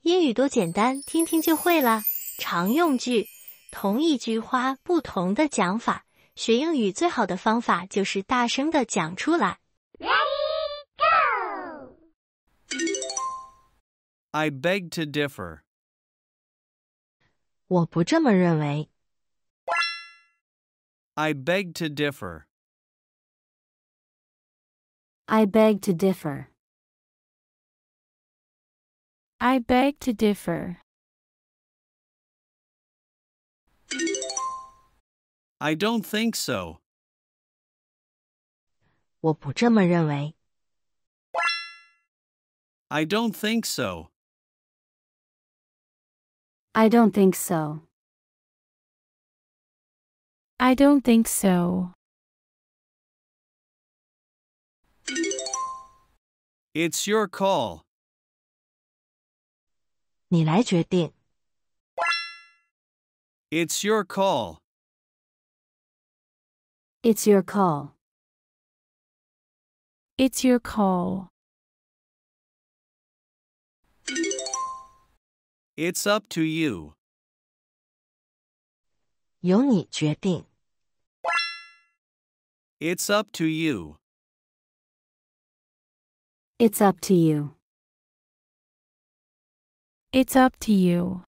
英语多简单，听听就会了。常用句，同一句话不同的讲法。学英语最好的方法就是大声地讲出来。Ready, go! I beg to differ. 我不这么认为。I beg to differ. I beg to differ. I beg to differ. I don't think so. 我不这么认为。I don't think so. I don't think so. I don't think so. It's your call. 你来决定。It's your call. It's your call. It's your call. It's up to you. 由你决定。It's up to you. It's up to you. It's up to you.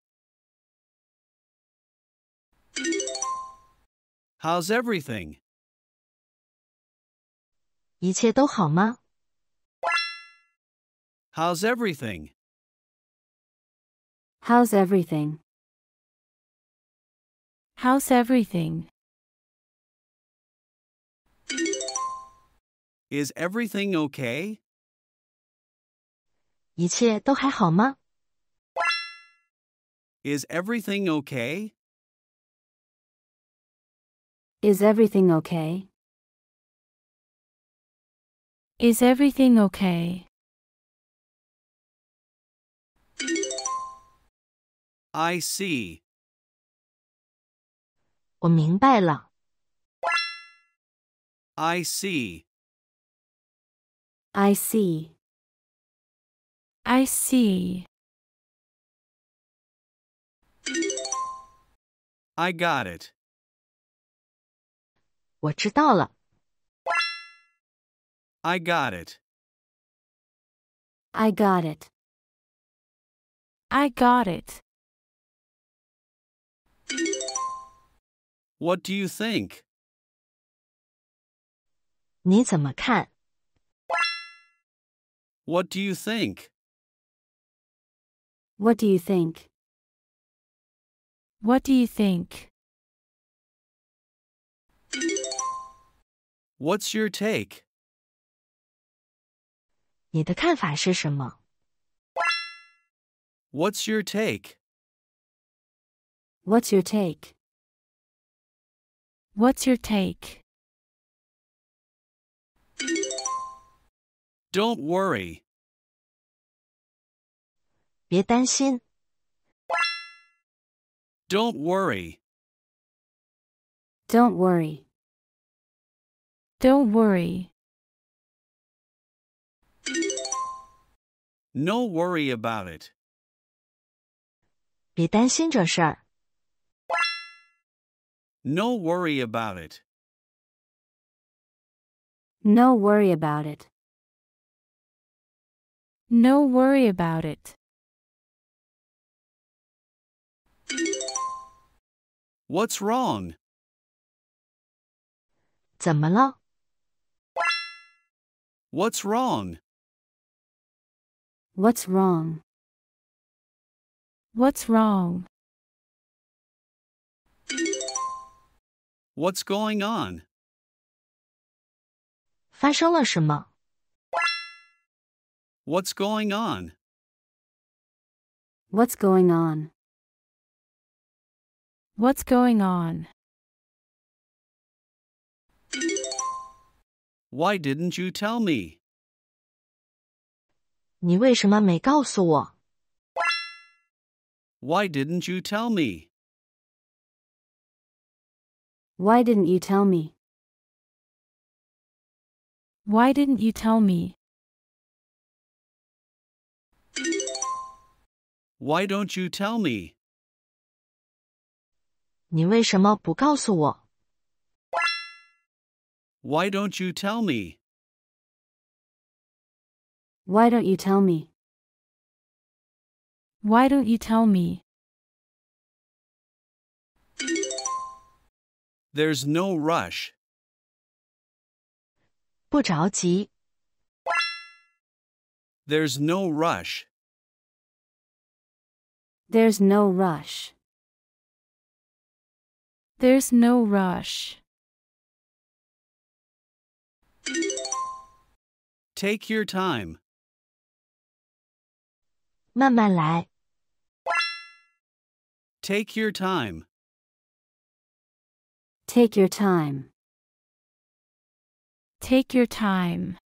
How's everything? 一切都好吗？ How's everything? How's everything? How's everything? Is everything okay? 一切都还好吗？ Is everything okay? Is everything okay? Is everything okay? I see. 我明白了。I see. I see. I see. I got it. 我知道了。I got it. I got it. I got it. What do you think? 你怎么看？ What do you think? What do you think? What do you think? What's your take? 你的看法是什么？ What's your take? What's your take? What's your take? Don't worry. 别担心。 Don't worry. Don't worry. Don't worry. No worry about it. 别担心这事儿。 No worry about it. No worry about it. No worry about it. What's wrong? 怎么了？ What's wrong? What's wrong? What's wrong? What's going on? 发生了什么？ What's going on? What's going on? What's going on? Why didn't you tell me? 你为什么没告诉我？ Why didn't you tell me? Why didn't you tell me? Why didn't you tell me? Why don't you tell me? 你为什么不告诉我？ Why don't you tell me? Why don't you tell me? Why don't you tell me? There's no rush. 不着急。 There's no rush. There's no rush. There's no rush. Take your time. 慢慢来。 Take your time. Take your time. Take your time.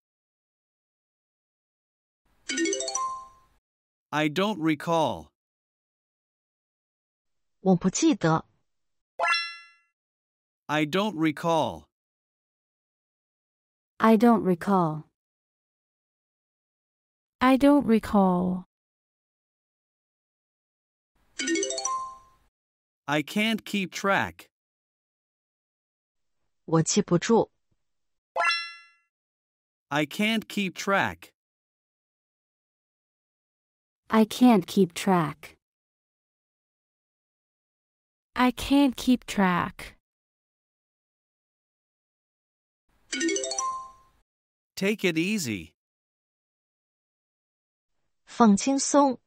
I don't recall. 我不记得。 I don't recall. I don't recall. I don't recall. I can't keep track. 我记不住。 I can't keep track. I can't keep track. I can't keep track. Take it easy. 放轻松。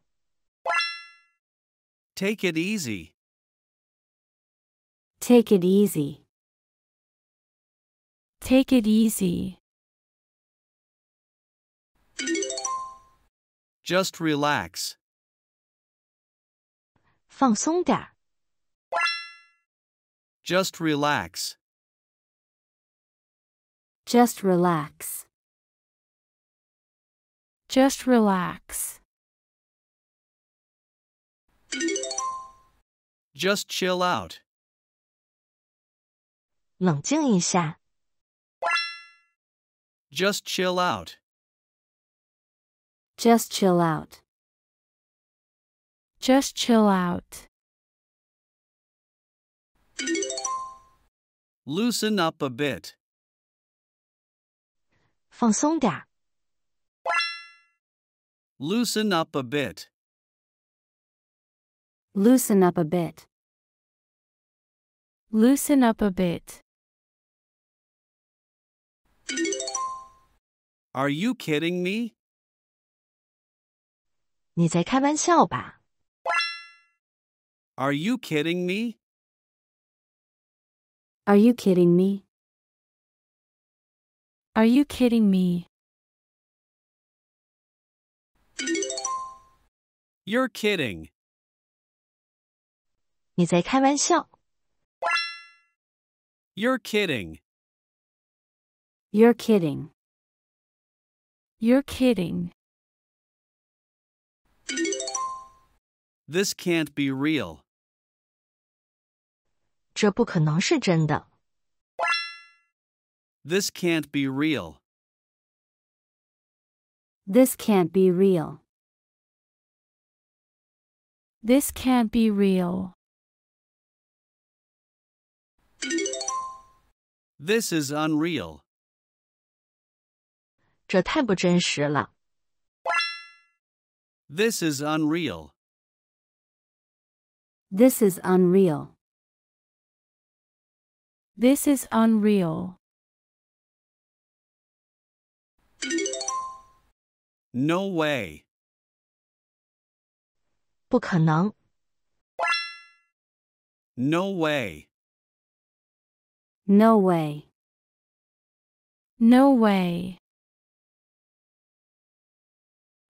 Take it easy. Take it easy. Take it easy. Just relax. 放松点儿。 Just relax. Just relax. Just relax. Just chill out. 冷静一下。 Just chill out. Just chill out. Just chill out. Loosen up a bit. 放松点儿。 Loosen up a bit. Loosen up a bit. Loosen up a bit. Are you kidding me? 你在开玩笑吧？ Are you kidding me? Are you kidding me? Are you kidding me? You're kidding. 你在开玩笑。 You're kidding. You're kidding. You're kidding. This can't be real. 这不可能是真的。 This can't be real. This can't be real. This can't be real. This is unreal. 这太不真实了。 This is unreal. This is unreal. This is unreal. No way. 不可能。 No way. No way. No way.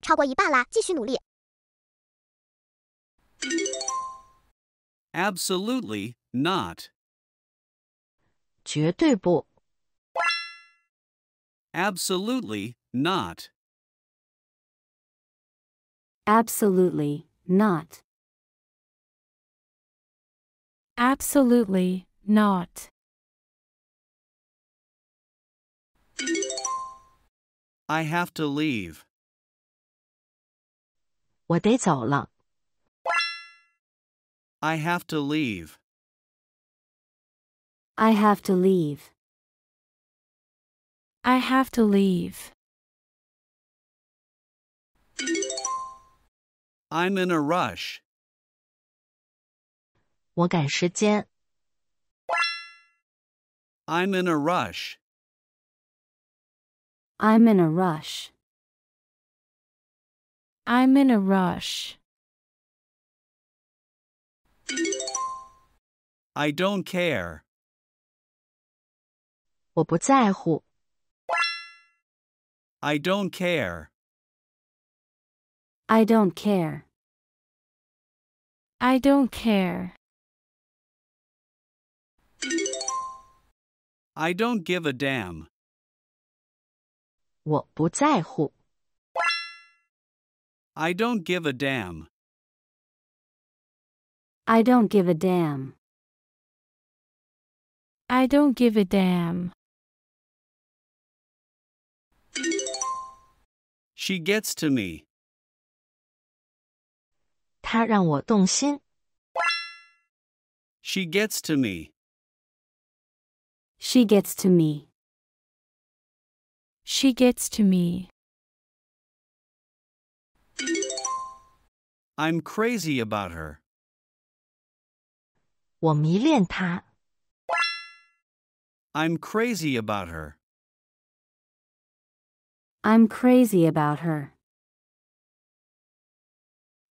超过一半啦，继续努力。 Absolutely not. 绝对不。 Absolutely not. Absolutely not. Absolutely not. I have to leave. 我得走了。I have to leave. I have to leave. I have to leave. I'm in a rush. 我赶时间。I'm in a rush. I'm in a rush. I'm in a rush. I don't care. 我不在乎。I don't care. I don't care. I don't care. I don't give a damn. 我不在乎。I don't give a damn. I don't give a damn. I don't give a damn. She gets to me. 他让我动心。She gets to me. She gets to me. She gets to me. I'm crazy about her. 我迷恋他。I'm crazy about her. I'm crazy about her.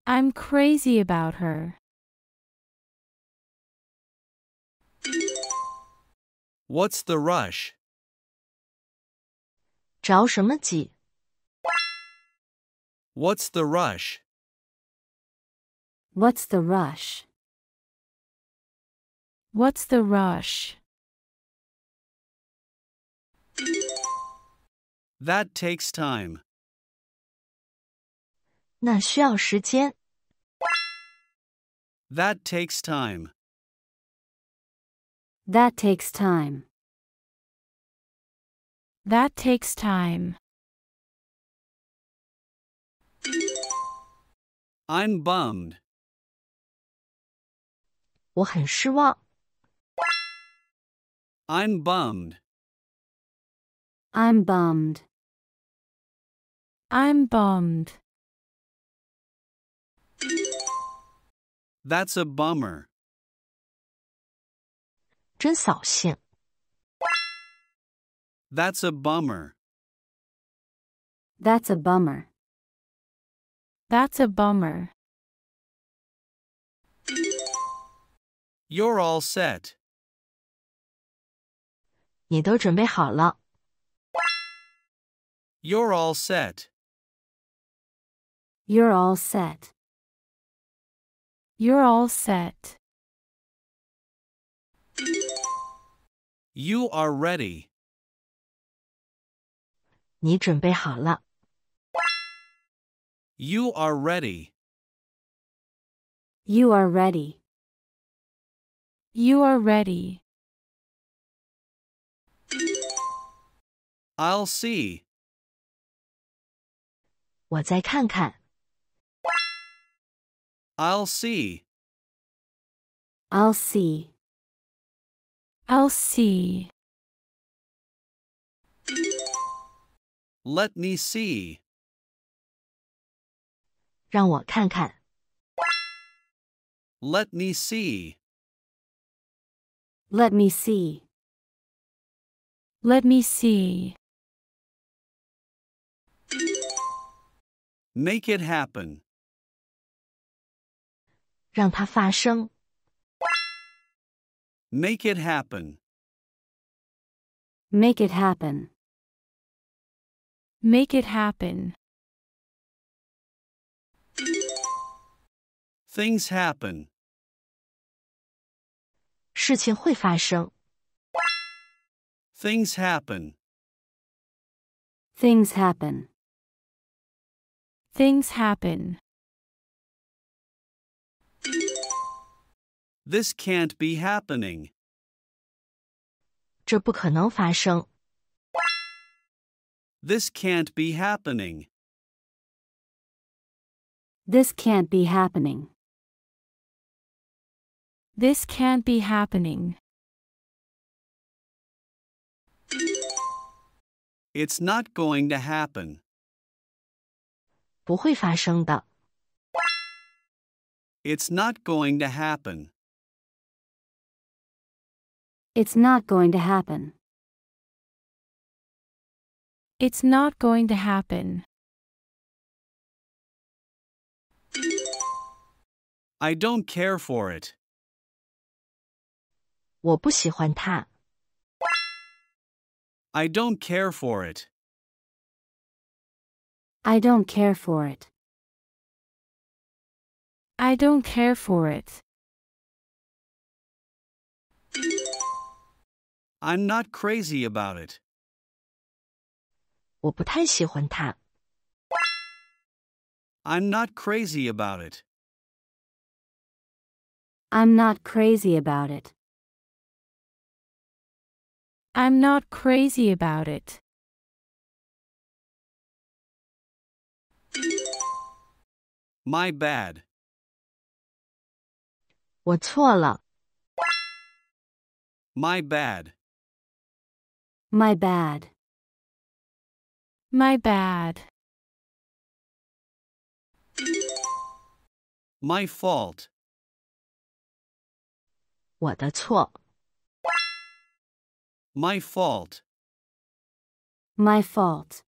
I'm crazy about her. What's the rush? 着什么急？ What's the rush? What's the rush? What's the rush? That takes time. 那需要时间。That takes time. That takes time. That takes time. I'm bummed. 我很失望。I'm bummed. I'm bummed. I'm bummed. That's a bummer. 真扫兴。That's a bummer. That's a bummer. That's a bummer. You're all set. 你都准备好了。You're all set. You're all set. You're all set. You are ready. 你准备好了。You are ready. You are ready. You are ready. I'll see. 我再看看。I'll see. I'll see. I'll see. Let me see. 让我看看。Let me see. Let me see. Let me see. Make it happen. 让它发生。Make it happen. Make it happen. Make it happen. Things happen. 事情会发生。Things happen. Things happen. Things happen. This can't be happening. 这不可能发生。This can't be happening. This can't be happening. This can't be happening. It's not going to happen. 不会发生的。It's not going to happen. It's not going to happen. It's not going to happen. I don't care for it. 我不喜欢它。I don't care for it. I don't care for it. I don't care for it. I'm not crazy about it. 我不太喜欢它。I'm not crazy about it. I'm not crazy about it. I'm not crazy about it. My bad. 我错了。My bad. My bad. My bad. My fault. 我的错。My fault. My fault.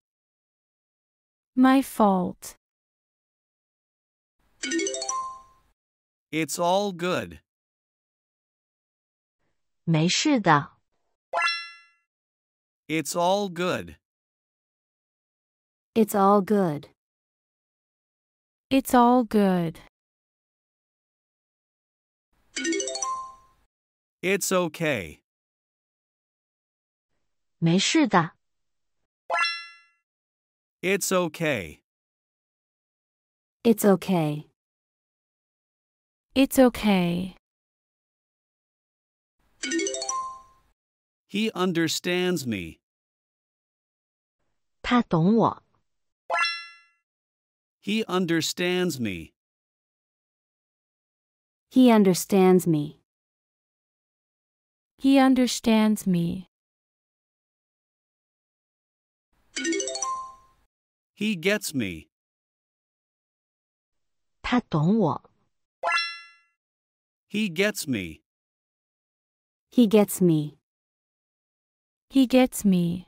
My fault. It's all good. 没事的。It's all good. It's all good. It's all good. It's okay. 没事的。It's okay. It's okay. It's okay. He understands me. 他懂我。He understands me. He understands me. He understands me. He gets me. 他懂我。He gets me. He gets me. He gets me.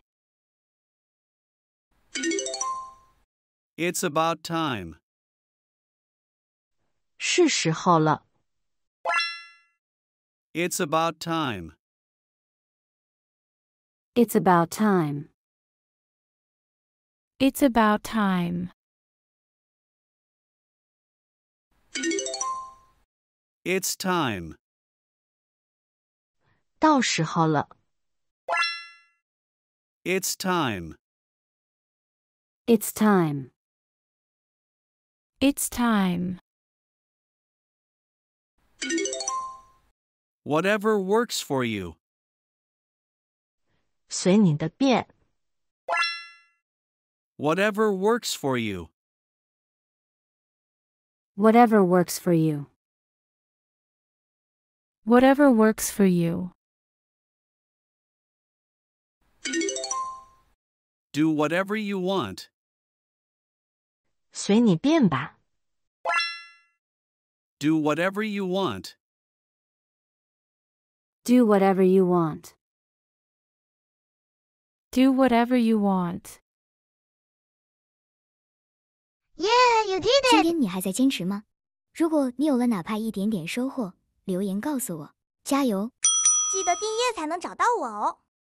It's about time. 是时候了。It's about time. It's about time. It's about time. It's time. 到时候了。It's time. It's time. It's time. Whatever works for you. 随你的便。Whatever works for you. Whatever works for you. Whatever works for you. Do whatever you want. 随你便吧。Do whatever you want. Do whatever you want. Do whatever you want. Yeah, you did it! 今天你还在坚持吗？如果你有了哪怕一点点收获，留言告诉我。加油！记得订阅才能找到我哦。